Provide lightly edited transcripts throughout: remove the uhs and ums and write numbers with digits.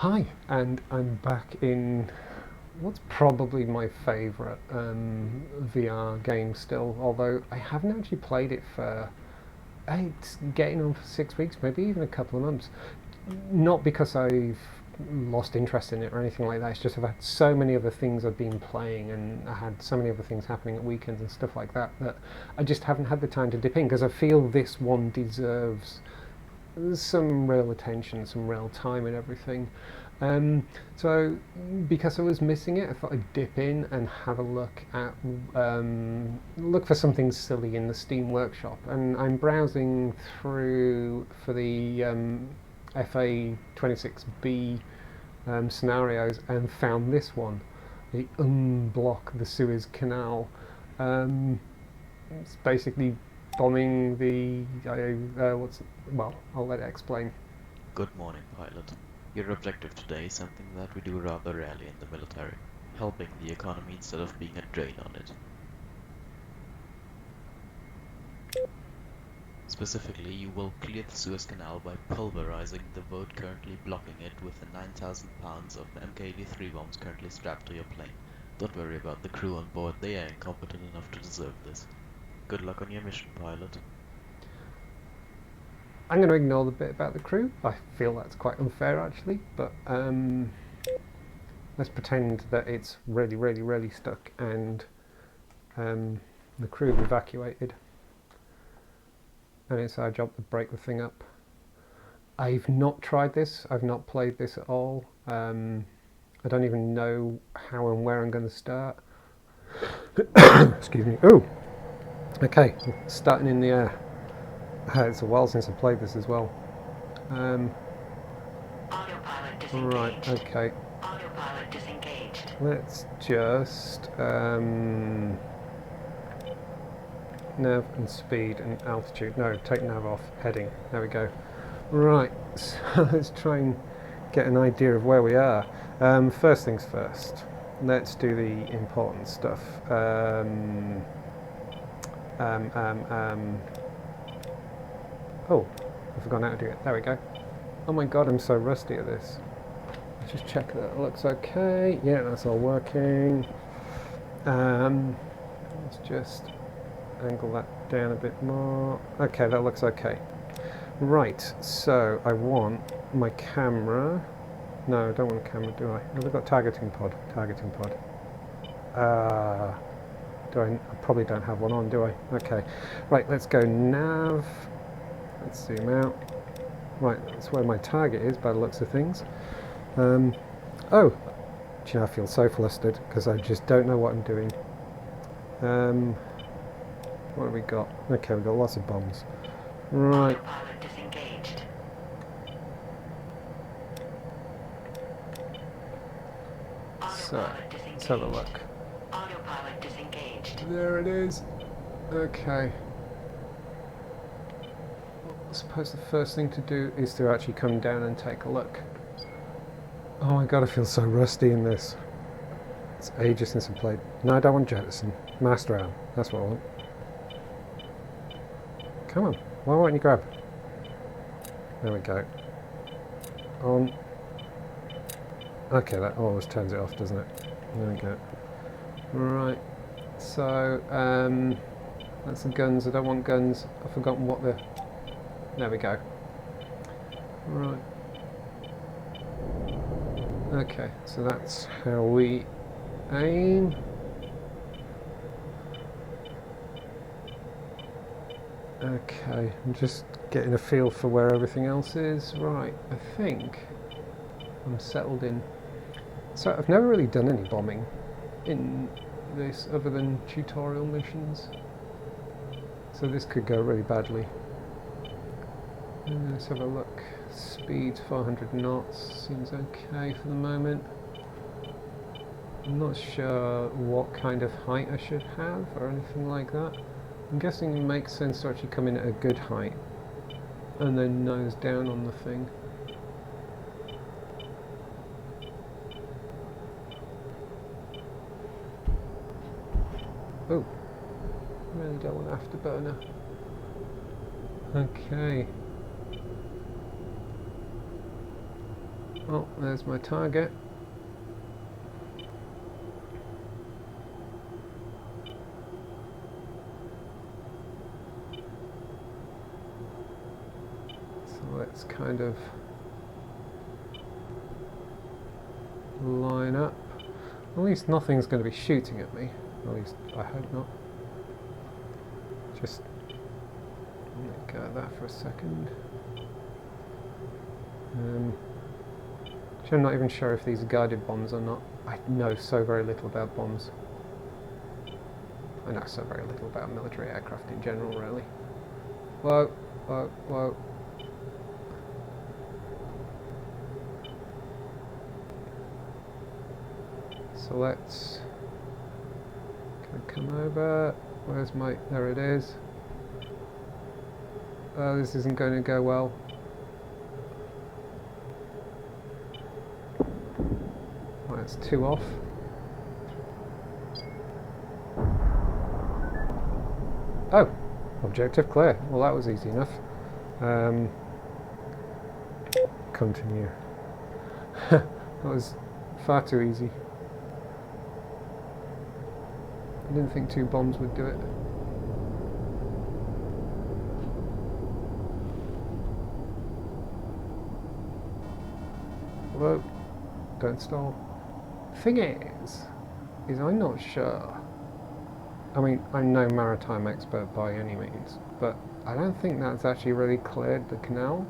Hi, and I'm back in what's probably my favourite VR game still, although I haven't actually played it for, it's getting on for 6 weeks, maybe even a couple of months. Not because I've lost interest in it or anything like that, it's just I've had so many other things I've been playing and I had so many other things happening at weekends and stuff like that that I just haven't had the time to dip in because I feel this one deserves some real attention, some real time and everything. So because I was missing it, I thought I'd dip in and have a look at look for something silly in the Steam Workshop. And I'm browsing through for the FA 26B scenarios and found this one, the unblock the Suez Canal. It's basically bombing the well, I'll let it explain. Good morning, pilot. Your objective today is something that we do rather rarely in the military, helping the economy instead of being a drain on it. Specifically, you will clear the Suez Canal by pulverizing the boat currently blocking it with the 9,000 pounds of MK-83 bombs currently strapped to your plane. Don't worry about the crew on board, they are incompetent enough to deserve this. Good luck on your mission, pilot. I'm going to ignore the bit about the crew. I feel that's quite unfair actually, but let's pretend that it's really, really, really stuck and the crew have evacuated. And it's our job to break the thing up. I've not tried this, I've not played this at all. I don't even know how and where I'm going to start. Excuse me. Oh, okay, starting in the air. It's a while since I played this as well. Autopilot disengaged. Right, okay. Autopilot disengaged. Let's just nav and speed and altitude. No, take nav off. Heading. There we go. Right, so let's try and get an idea of where we are. First things first. Let's do the important stuff. Oh, I've forgotten how to do it. There we go. Oh my god, I'm so rusty at this. Let's just check that it looks okay. Yeah, that's all working. Let's just angle that down a bit more. Okay, that looks okay. Right, so I want my camera. No, I don't want a camera, do I? I've got targeting pod. Targeting pod. I probably don't have one on, do I? Okay. Right, let's go nav. Let's zoom out. Right, that's where my target is by the looks of things. Oh, do you know, I feel so flustered because I just don't know what I'm doing. What have we got? Okay, we've got lots of bombs. Right. Autopilot disengaged. So, Autopilot let's have a disengaged. look. Autopilot disengaged. There it is. Okay. I suppose the first thing to do is to actually come down and take a look. Oh my god, I feel so rusty in this. It's ages since I played. No, I don't want jettison. Master arm. That's what I want. Come on. Why won't you grab? There we go. On. Okay, that always turns it off, doesn't it? There we go. Right. So, that's the guns. I don't want guns. I've forgotten what the... There we go. Right. Okay, so that's how we aim. Okay, I'm just getting a feel for where everything else is. Right, I think I'm settled in. So I've never really done any bombing in this other than tutorial missions. So this could go really badly. Let's have a look. Speed 400 knots seems okay for the moment. I'm not sure what kind of height I should have or anything like that. I'm guessing it makes sense to actually come in at a good height and then nose down on the thing. Oh, really don't want afterburner. Okay. Oh, there's my target. So let's kind of line up. At least nothing's going to be shooting at me. At least I hope not. Just let go of that for a second. Actually, I'm not even sure if these are guided bombs or not. I know so very little about bombs. I know so very little about military aircraft in general, really. Whoa, whoa, whoa. So let's come over. Where's my... there it is. Oh, this isn't going to go well. Well, that's 2 off. Oh! Objective clear. Well, that was easy enough. Continue. That was far too easy. I didn't think 2 bombs would do it. Whoa, don't stall. Thing is I'm not sure. I mean, I'm no maritime expert by any means, but I don't think that's actually really cleared the canal.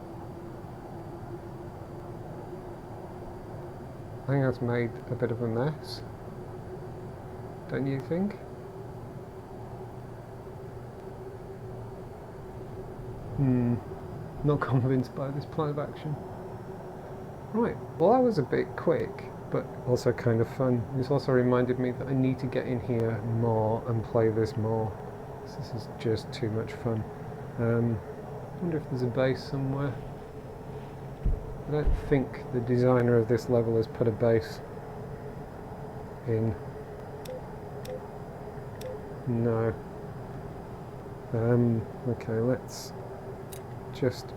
I think that's made a bit of a mess. Don't you think? Not convinced by this plan of action. Right, well that was a bit quick, but also kind of fun. This also reminded me that I need to get in here more and play this more. This is just too much fun. I wonder if there's a base somewhere. I don't think the designer of this level has put a base in. No. Okay, let's just...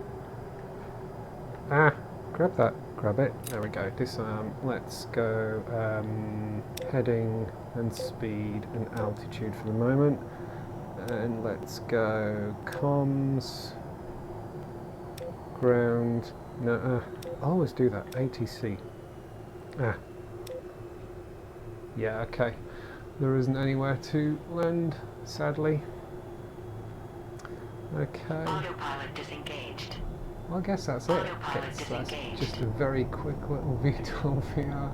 grab that. Grab it. There we go. Disarm. Let's go heading and speed and altitude for the moment. And let's go comms, ground. No, I always do that. ATC. Yeah, okay. There isn't anywhere to land, sadly. Okay. Autopilot disengaged. Well, I guess that's it. That's just a very quick little VTOL VR.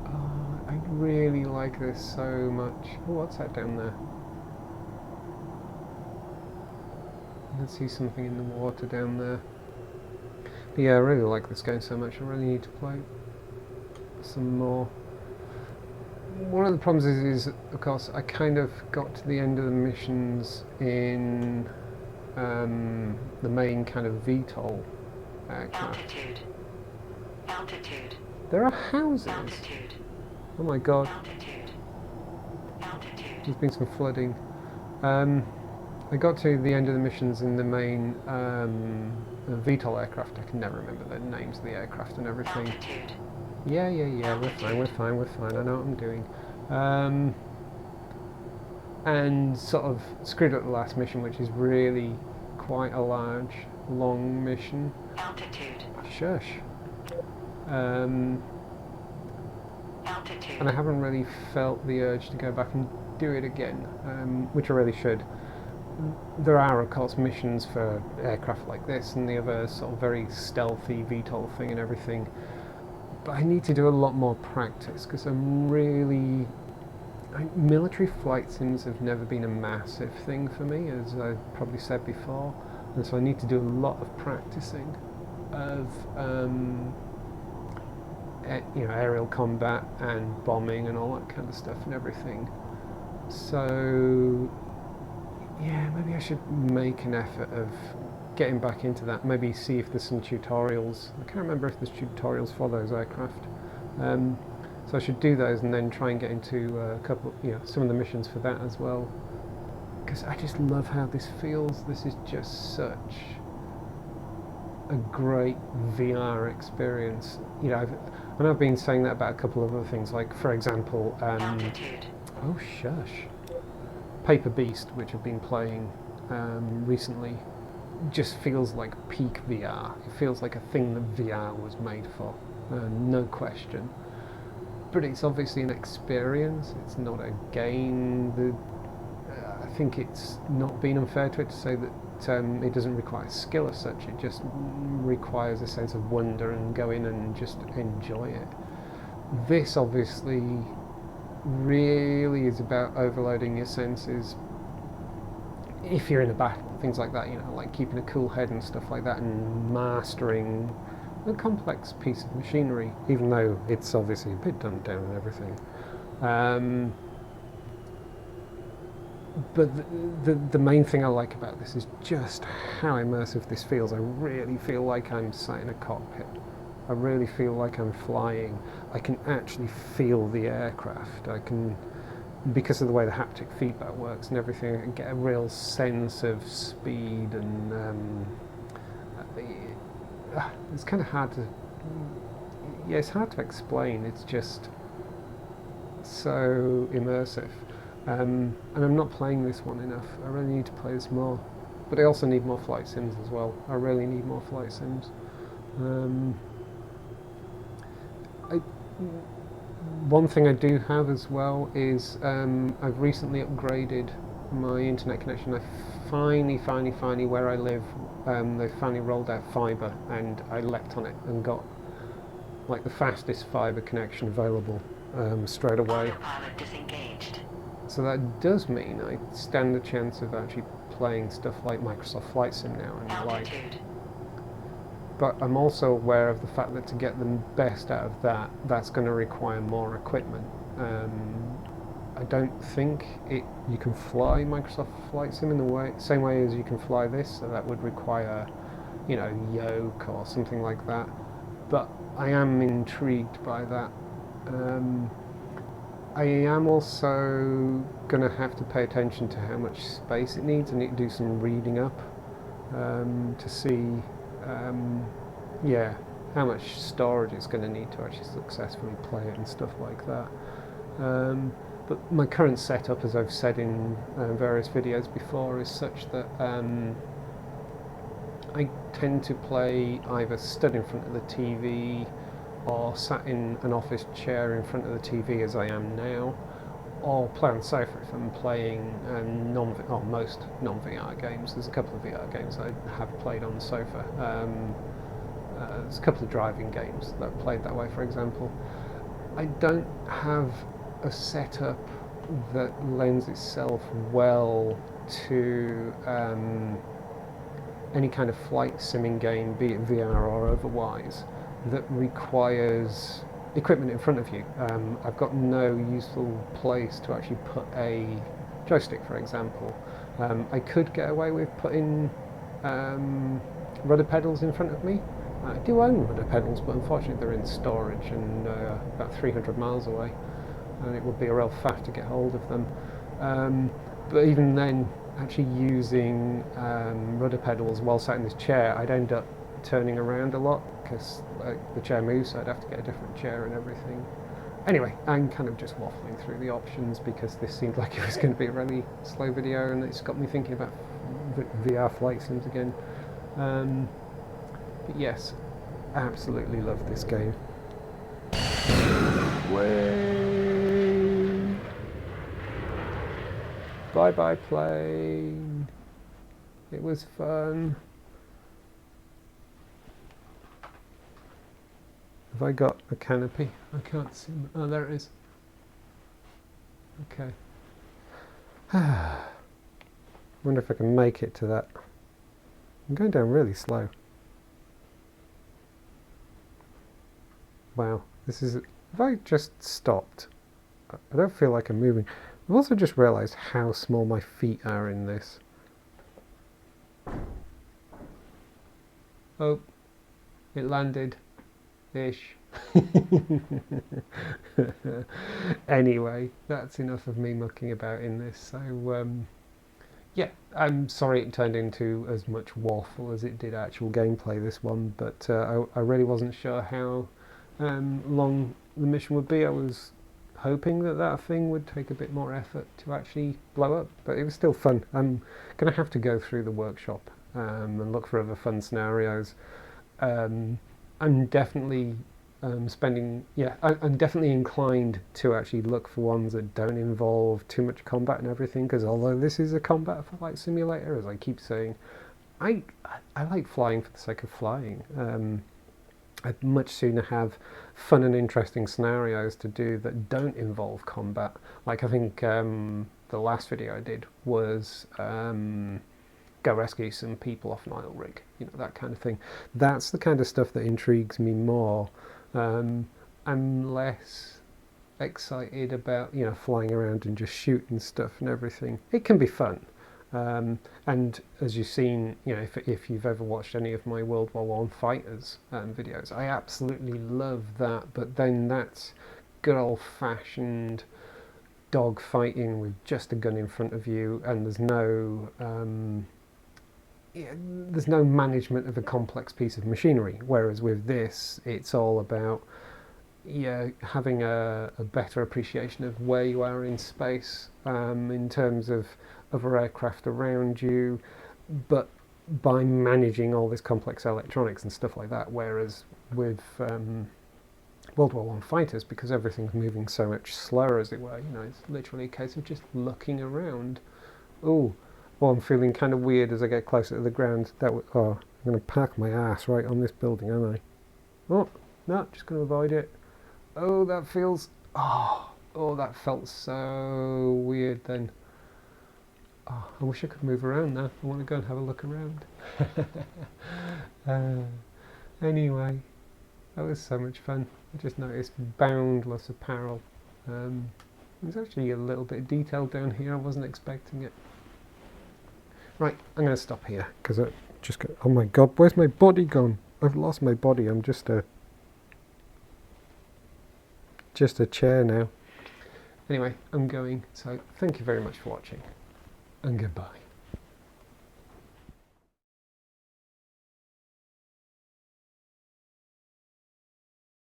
Oh, I really like this so much. Oh, what's that down there? I can see something in the water down there. But yeah, I really like this game so much. I really need to play some more. One of the problems is, of course, I kind of got to the end of the missions in the main kind of VTOL aircraft. Altitude. There are houses. Altitude. Oh my god. Altitude. Altitude. There's been some flooding. I got to the end of the missions in the main VTOL aircraft. I can never remember the names of the aircraft and everything. Altitude. Yeah, we're fine, I know what I'm doing. And sort of screwed up the last mission, which is really quite a large, long mission. Altitude. Shush. Altitude. And I haven't really felt the urge to go back and do it again, which I really should. There are, of course, missions for aircraft like this and the other sort of very stealthy VTOL thing and everything. But I need to do a lot more practice because military flight sims have never been a massive thing for me, as I've probably said before, and so I need to do a lot of practicing of aerial combat and bombing and all that kind of stuff and everything. So yeah, maybe I should make an effort of getting back into that, maybe see if there's some tutorials. I can't remember if there's tutorials for those aircraft. So I should do those and then try and get into a couple, some of the missions for that as well. Because I just love how this feels. This is just such a great VR experience. You know, and I've been saying that about a couple of other things, like for example, Altitude. oh shush, Paper Beast, which I've been playing recently, just feels like peak VR. It feels like a thing that VR was made for, no question. But it's obviously an experience. It's not a game. I think it's not being unfair to it to say that it doesn't require skill as such. It just requires a sense of wonder and go in and just enjoy it. This obviously really is about overloading your senses. If you're in a battle, things like that, you know, like keeping a cool head and stuff like that, and mastering a complex piece of machinery, even though it's obviously a bit dumbed down and everything. But the main thing I like about this is just how immersive this feels. I really feel like I'm sat in a cockpit. I really feel like I'm flying. I can actually feel the aircraft. I can, because of the way the haptic feedback works and everything, I can get a real sense of speed, and it's kind of hard to, yeah, it's hard to explain. It's just so immersive. And I'm not playing this one enough. I really need to play this more. But I also need more flight sims as well. I really need more flight sims. One thing I do have as well is I've recently upgraded my internet connection. I finally where I live, they finally rolled out fibre, and I leapt on it and got like the fastest fibre connection available straight away. Autopilot disengaged. So that does mean I stand a chance of actually playing stuff like Microsoft Flight Sim now and the like. Altitude. But I'm also aware of the fact that to get the best out of that, that's going to require more equipment. I don't think you can fly Microsoft Flight Sim in the same way as you can fly this, so that would require, you know, yoke or something like that. But I am intrigued by that. I am also going to have to pay attention to how much space it needs. I need to do some reading up to see, yeah, how much storage it's going to need to actually successfully play it and stuff like that. But my current setup, as I've said in various videos before, is such that I tend to play either stood in front of the TV or sat in an office chair in front of the TV as I am now, or play on the sofa if I'm playing most non-VR games. There's a couple of VR games I have played on the sofa. There's a couple of driving games that I've played that way, for example. I don't have a setup that lends itself well to any kind of flight simming game, be it VR or otherwise, that requires equipment in front of you. I've got no useful place to actually put a joystick, for example. I could get away with putting rudder pedals in front of me. I do own rudder pedals, but unfortunately they're in storage and about 300 miles away, and it would be a real faff to get hold of them. But even then, actually using rudder pedals while sat in this chair, I'd end up turning around a lot because the chair moves, so I'd have to get a different chair and everything. Anyway, I'm kind of just waffling through the options because this seemed like it was going to be a really slow video, and it's got me thinking about VR flight sims again. But yes, absolutely love this game. Way. Bye bye plane. It was fun. Have I got a canopy? I can't see. Oh, there it is. Okay. Wonder if I can make it to that. I'm going down really slow. Wow, this is... Have I just stopped? I don't feel like I'm moving. I've also just realised how small my feet are in this. Oh, it landed. Ish. Anyway, that's enough of me mucking about in this. So, yeah, I'm sorry it turned into as much waffle as it did actual gameplay, this one, but I really wasn't sure how long the mission would be. I was hoping that that thing would take a bit more effort to actually blow up, but it was still fun. I'm going to have to go through the workshop and look for other fun scenarios. I'm definitely I'm definitely inclined to actually look for ones that don't involve too much combat and everything, because although this is a combat flight simulator, as I keep saying, I I like flying for the sake of flying. I'd much sooner have fun and interesting scenarios to do that don't involve combat. Like I think the last video I did was go rescue some people off an oil rig, that kind of thing. That's the kind of stuff that intrigues me more. I'm less excited about flying around and just shooting stuff and everything. It can be fun, and as you've seen, if you've ever watched any of my World War One fighters videos, I absolutely love that. But then that's good old-fashioned dog fighting with just a gun in front of you, and there's no management of a complex piece of machinery. Whereas with this, it's all about having a better appreciation of where you are in space, in terms of other aircraft around you, but by managing all this complex electronics and stuff like that. Whereas with World War One fighters, because everything's moving so much slower, as it were, it's literally a case of just looking around. Oh, well, I'm feeling kind of weird as I get closer to the ground. I'm going to park my ass right on this building, aren't I? Oh, no, just going to avoid it. Oh, that feels... Oh, that felt so weird then. Oh, I wish I could move around now. I want to go and have a look around. Anyway, that was so much fun. I just noticed boundless apparel. There's actually a little bit of detail down here. I wasn't expecting it. Right, I'm going to stop here because I just got... Oh my god, where's my body gone? I've lost my body. I'm just a chair now. Anyway, I'm going. So thank you very much for watching, and goodbye.